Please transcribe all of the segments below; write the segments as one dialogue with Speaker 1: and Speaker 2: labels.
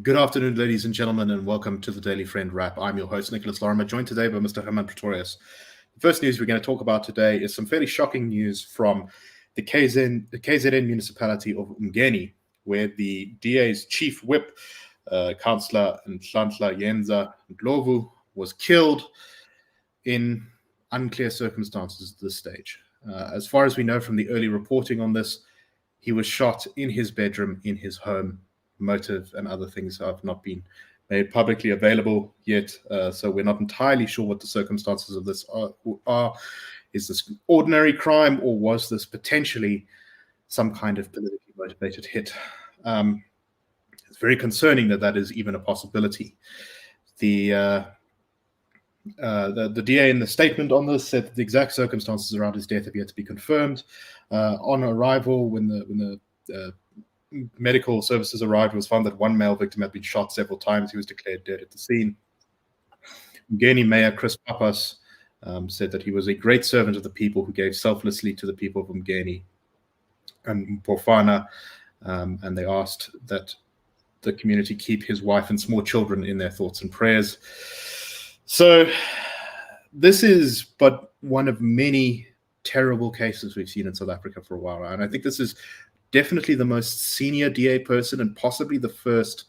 Speaker 1: Good afternoon, ladies and gentlemen, and welcome to the Daily Friend Wrap. I'm your host, Nicholas Lorimer, joined today by Mr. Hermann Pretorius. The first news we're going to talk about today is some fairly shocking news from the KZN municipality of uMngeni, where the DA's chief whip, Councillor Nhlanhla Yenza Ndlovu, was killed in unclear circumstances at this stage. As far as we know from the early reporting on this, he was shot in his bedroom, in his home. Motive and other things have not been made publicly available yet, so we're not entirely sure what the circumstances of this are. Is this ordinary crime, or was this potentially some kind of politically motivated hit? It's very concerning that is even a possibility. The DA in the statement on this said that the exact circumstances around his death have yet to be confirmed. On arrival, when the medical services arrived, it was found that one male victim had been shot several times. He was declared dead at the scene. uMngeni Mayor Chris Papas said that he was a great servant of the people who gave selflessly to the people of uMngeni and Mpofana, and they asked that the community keep his wife and small children in their thoughts and prayers. So this is but one of many terrible cases we've seen in South Africa for a while, and I think this is definitely the most senior DA person and possibly the first,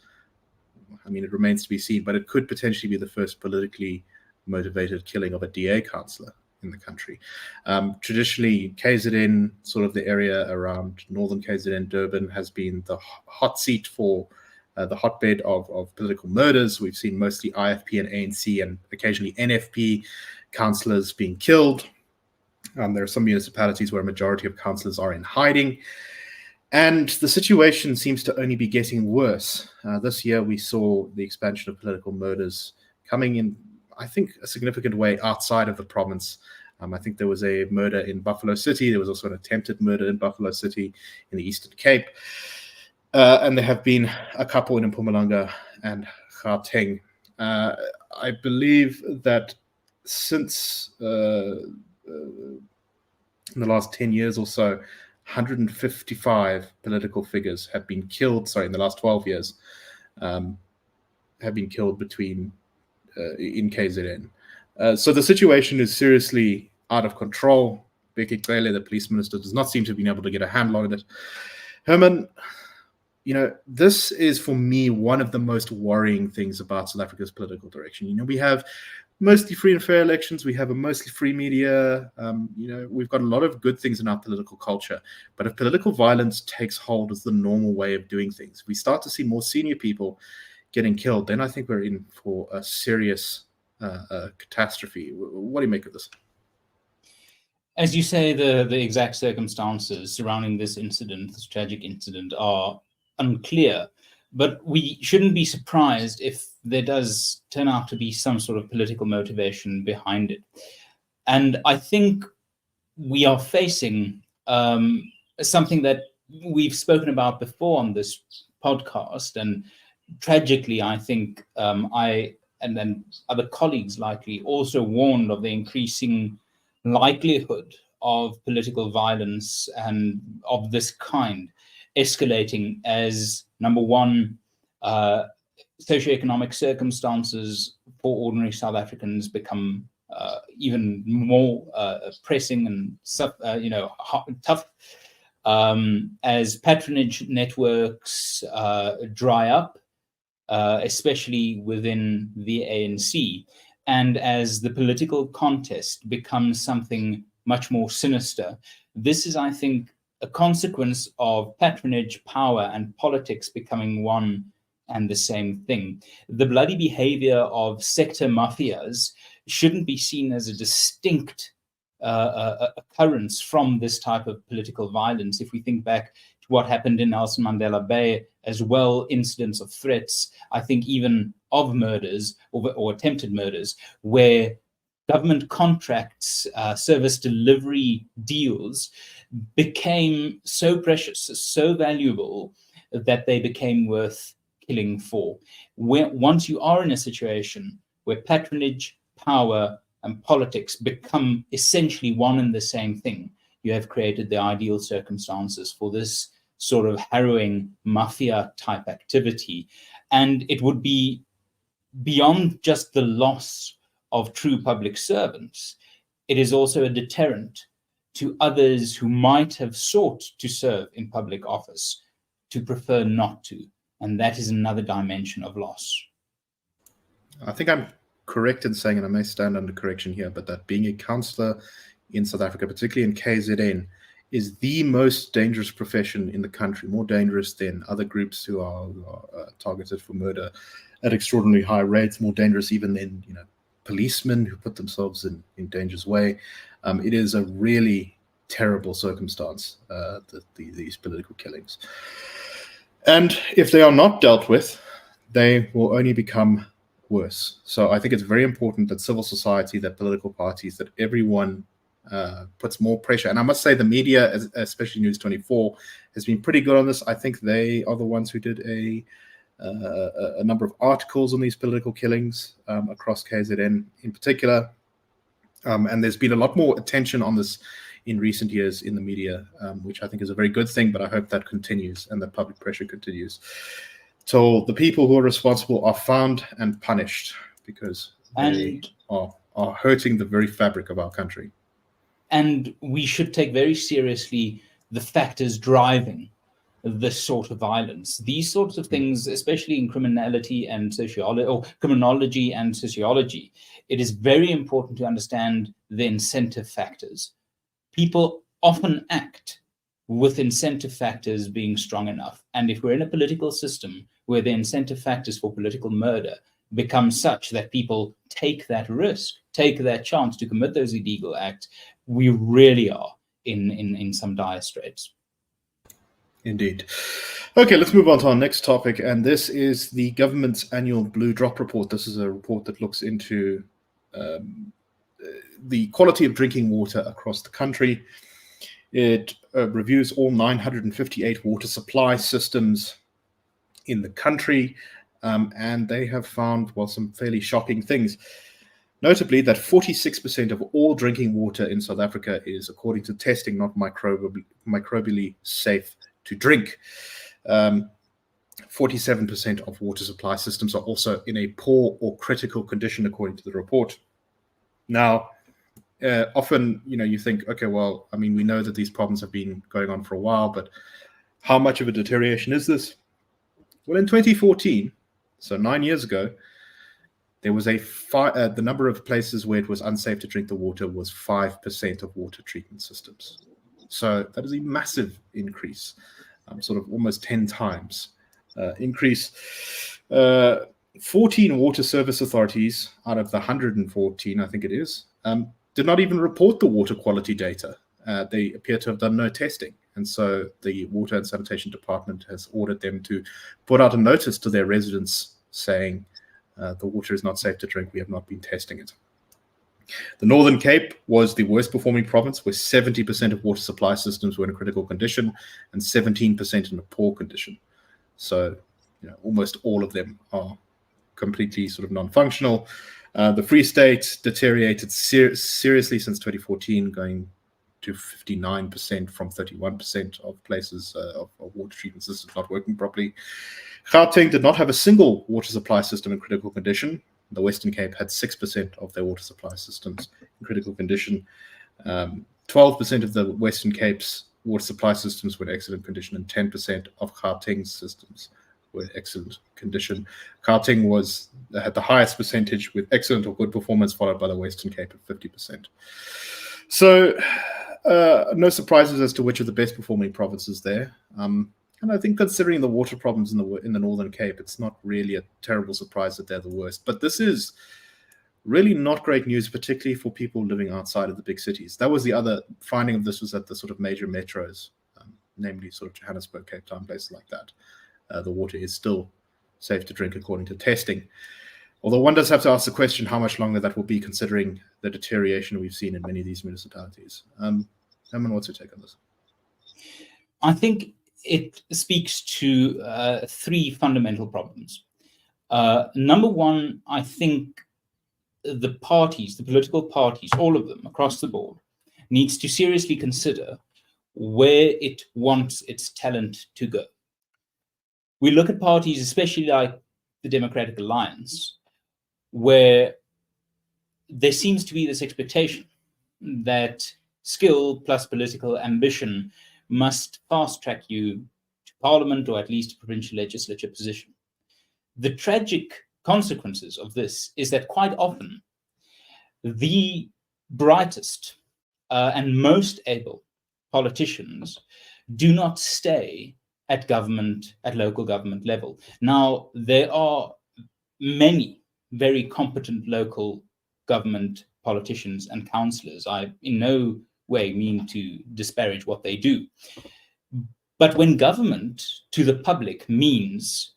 Speaker 1: I mean, it remains to be seen, but it could potentially be the first politically motivated killing of a DA councillor in the country. Traditionally, KZN, sort of the area around northern KZN, Durban, has been the hot seat for the hotbed of political murders. We've seen mostly IFP and ANC and occasionally NFP councillors being killed. There are some municipalities where a majority of councillors are in hiding. And the situation seems to only be getting worse. This year, we saw the expansion of political murders coming in, I think, a significant way outside of the province. I think there was a murder in Buffalo City. There was also an attempted murder in Buffalo City in the Eastern Cape. And there have been a couple in Mpumalanga and Gauteng. I believe that since in the last 10 years or so, 155 political figures have been killed, in the last 12 years, have been killed in KZN. So the situation is seriously out of control. Bheki Cele, the police minister, does not seem to have been able to get a handle on it. Herman, this is for me one of the most worrying things about South Africa's political direction. We have mostly free and fair elections. We have a mostly free media. We've got a lot of good things in our political culture. But if political violence takes hold as the normal way of doing things, we start to see more senior people getting killed, then I think we're in for a serious catastrophe. What do you make of this?
Speaker 2: As you say, the exact circumstances surrounding this incident, this tragic incident, are unclear. But we shouldn't be surprised if there does turn out to be some sort of political motivation behind it. And I think we are facing something that we've spoken about before on this podcast. And tragically, I think I and then other colleagues likely also warned of the increasing likelihood of political violence and of this kind escalating as, number one, socioeconomic circumstances for ordinary South Africans become even more pressing and tough, as patronage networks dry up, especially within the ANC, and as the political contest becomes something much more sinister. This is, I think, a consequence of patronage, power, and politics becoming one and the same thing. The bloody behavior of sector mafias shouldn't be seen as a distinct occurrence from this type of political violence. If we think back to what happened in Nelson Mandela Bay, as well, incidents of threats, I think even of murders or attempted murders, where government contracts, service delivery deals became so precious, so valuable, that they became worth killing for. Once you are in a situation where patronage, power, and politics become essentially one and the same thing, you have created the ideal circumstances for this sort of harrowing mafia type activity. And it would be beyond just the loss of true public servants. It is also a deterrent to others who might have sought to serve in public office to prefer not to. And that is another dimension of loss.
Speaker 1: I think I'm correct in saying, and I may stand under correction here, but that being a councillor in South Africa, particularly in KZN, is the most dangerous profession in the country, more dangerous than other groups who are targeted for murder at extraordinarily high rates, more dangerous even than policemen who put themselves in danger's way. It is a really terrible circumstance, these political killings. And if they are not dealt with, they will only become worse. So I think it's very important that civil society, that political parties, that everyone puts more pressure. And I must say the media, especially News 24, has been pretty good on this. I think they are the ones who did a number of articles on these political killings across KZN in particular. And there's been a lot more attention on this in recent years in the media, which I think is a very good thing, but I hope that continues and that public pressure continues. So the people who are responsible are found and punished, because they are hurting the very fabric of our country.
Speaker 2: And we should take very seriously the factors driving this sort of violence. These sorts of things, especially in criminality and sociology, or criminology and sociology, it is very important to understand the incentive factors. People often act with incentive factors being strong enough. And if we're in a political system where the incentive factors for political murder become such that people take that risk, take that chance to commit those illegal acts, we really are in some dire straits.
Speaker 1: Indeed. Okay, let's move on to our next topic, and this is the government's annual Blue Drop report. This is a report that looks into the quality of drinking water across the country. It reviews all 958 water supply systems in the country, and they have found, well, some fairly shocking things. Notably, that 46% of all drinking water in South Africa is, according to testing, not microbially safe to drink. 47% of water supply systems are also in a poor or critical condition, according to the report. Now, often, you think, okay, well, I mean, we know that these problems have been going on for a while, but how much of a deterioration is this? Well, in 2014, so 9 years ago, there was the number of places where it was unsafe to drink the water was 5% of water treatment systems. So that is a massive increase, sort of almost 10 times increase. 14 water service authorities out of the 114, I think it is, did not even report the water quality data. They appear to have done no testing. And so the Water and Sanitation Department has ordered them to put out a notice to their residents saying, the water is not safe to drink. We have not been testing it. The Northern Cape was the worst performing province, where 70% of water supply systems were in a critical condition and 17% in a poor condition. So, almost all of them are completely sort of non-functional. The Free State deteriorated seriously since 2014, going to 59% from 31% of places of water treatment systems not working properly. Gauteng did not have a single water supply system in critical condition. The Western Cape had 6% of their water supply systems in critical condition. 12% of the Western Cape's water supply systems were in excellent condition, and 10% of Gauteng's systems were in excellent condition. Gauteng had the highest percentage with excellent or good performance, followed by the Western Cape at 50%. So no surprises as to which of the best performing provinces there. And I think, considering the water problems in the Northern Cape, it's not really a terrible surprise that they're the worst. But this is really not great news, particularly for people living outside of the big cities. That was the other finding of this, was that the sort of major metros, namely sort of Johannesburg, Cape Town, places like that, the water is still safe to drink according to testing. Although one does have to ask the question how much longer that will be, considering the deterioration we've seen in many of these municipalities. Hermann, what's your take on this?
Speaker 2: I think it speaks to three fundamental problems. Number one, I think the political parties, all of them across the board, needs to seriously consider where it wants its talent to go. We look at parties, especially like the Democratic Alliance, where there seems to be this expectation that skill plus political ambition must fast track you to parliament or at least a provincial legislature position. The tragic consequences of this is that quite often the brightest and most able politicians do not stay at local government level. Now, there are many very competent local government politicians and councillors. I in no way mean to disparage what they do. But when government to the public means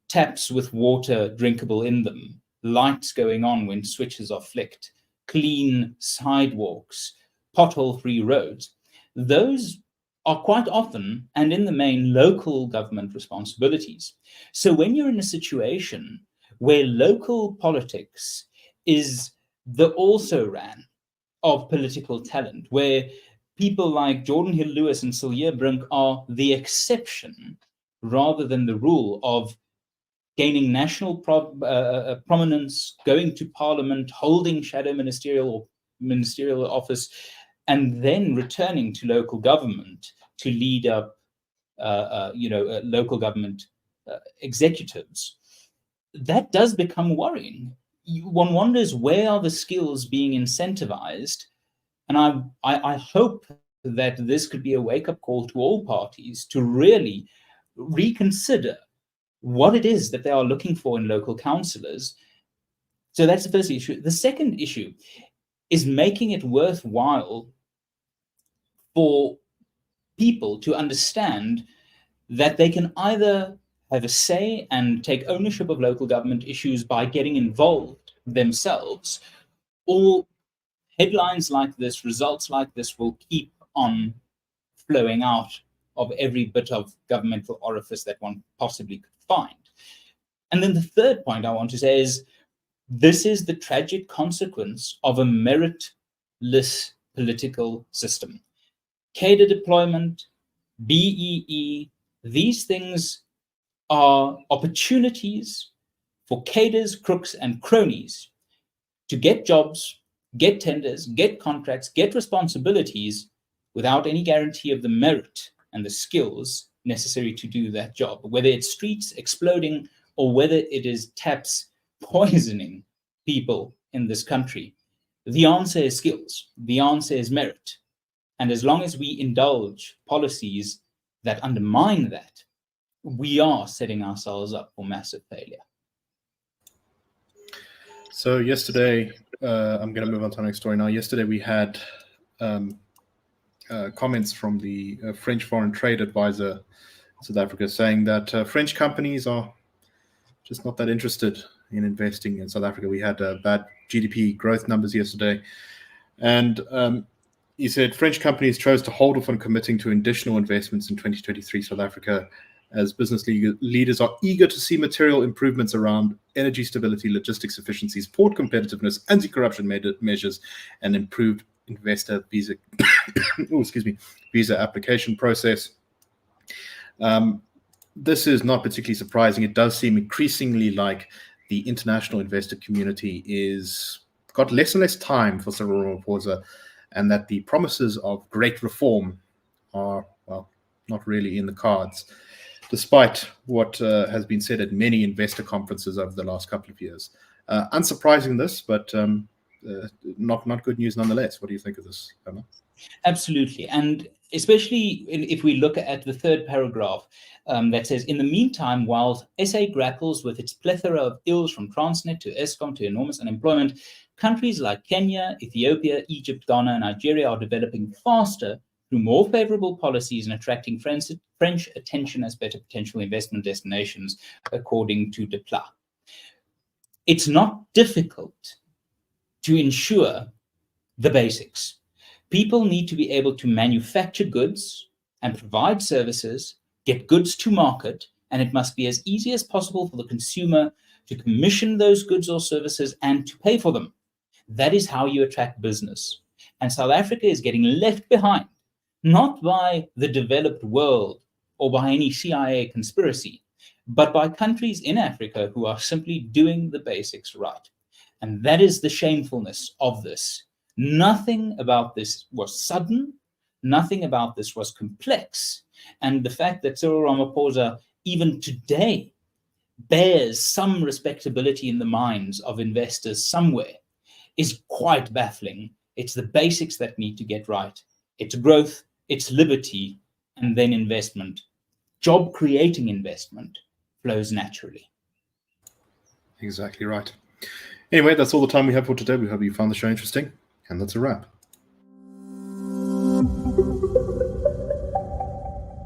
Speaker 2: taps with water drinkable in them, lights going on when switches are flicked, clean sidewalks, pothole-free roads, those are quite often and in the main local government responsibilities. So when you're in a situation where local politics is the also-ran of political talent, where people like Jordan Hill-Lewis and Silje Brink are the exception rather than the rule of gaining national prominence, going to parliament, holding shadow ministerial office, and then returning to local government to lead up, local government executives. That does become worrying. One wonders, where are the skills being incentivized? And I hope that this could be a wake-up call to all parties to really reconsider what it is that they are looking for in local councillors. So that's the first issue. The second issue is making it worthwhile for people to understand that they can either have a say and take ownership of local government issues by getting involved themselves, or headlines like this, results like this will keep on flowing out of every bit of governmental orifice that one possibly could find. And then the third point I want to say is, this is the tragic consequence of a meritless political system. Cadre deployment, BEE, these things are opportunities for cadres, crooks, and cronies to get jobs, get tenders, get contracts, get responsibilities without any guarantee of the merit and the skills necessary to do that job, whether it's streets exploding or whether it is taps poisoning people in this country. The answer is skills. The answer is merit. And as long as we indulge policies that undermine that, we are setting ourselves up for massive failure.
Speaker 1: So yesterday, I'm going to move on to our next story now. Yesterday we had comments from the French Foreign Trade Advisor in South Africa saying that French companies are just not that interested in investing in South Africa. We had bad GDP growth numbers yesterday. And he said French companies chose to hold off on committing to additional investments in 2023 South Africa, as business leaders are eager to see material improvements around energy stability, logistics efficiencies, port competitiveness, anti-corruption measures, and improved investor visa visa application process. This is not particularly surprising. It does seem increasingly like the international investor community is got less and less time for Cyril Ramaphosa, and that the promises of great reform are, well, not really in the cards, despite what has been said at many investor conferences over the last couple of years. Unsurprising this, but not good news nonetheless. What do you think of this, Emma?
Speaker 2: Absolutely. And especially if we look at the third paragraph that says, in the meantime, while SA grapples with its plethora of ills from Transnet to Eskom to enormous unemployment, countries like Kenya, Ethiopia, Egypt, Ghana, and Nigeria are developing faster through more favorable policies and attracting French attention as better potential investment destinations, according to Deplat. It's not difficult to ensure the basics. People need to be able to manufacture goods and provide services, get goods to market, and it must be as easy as possible for the consumer to commission those goods or services and to pay for them. That is how you attract business. And South Africa is getting left behind, not by the developed world or by any CIA conspiracy, but by countries in Africa who are simply doing the basics right. And that is the shamefulness of this. Nothing about this was sudden. Nothing about this was complex. And the fact that Cyril Ramaphosa, even today, bears some respectability in the minds of investors somewhere is quite baffling. It's the basics that need to get right. It's growth, it's liberty, and then investment. Job-creating investment flows naturally.
Speaker 1: Exactly right. Anyway, that's all the time we have for today. We hope you found the show interesting, and that's a wrap.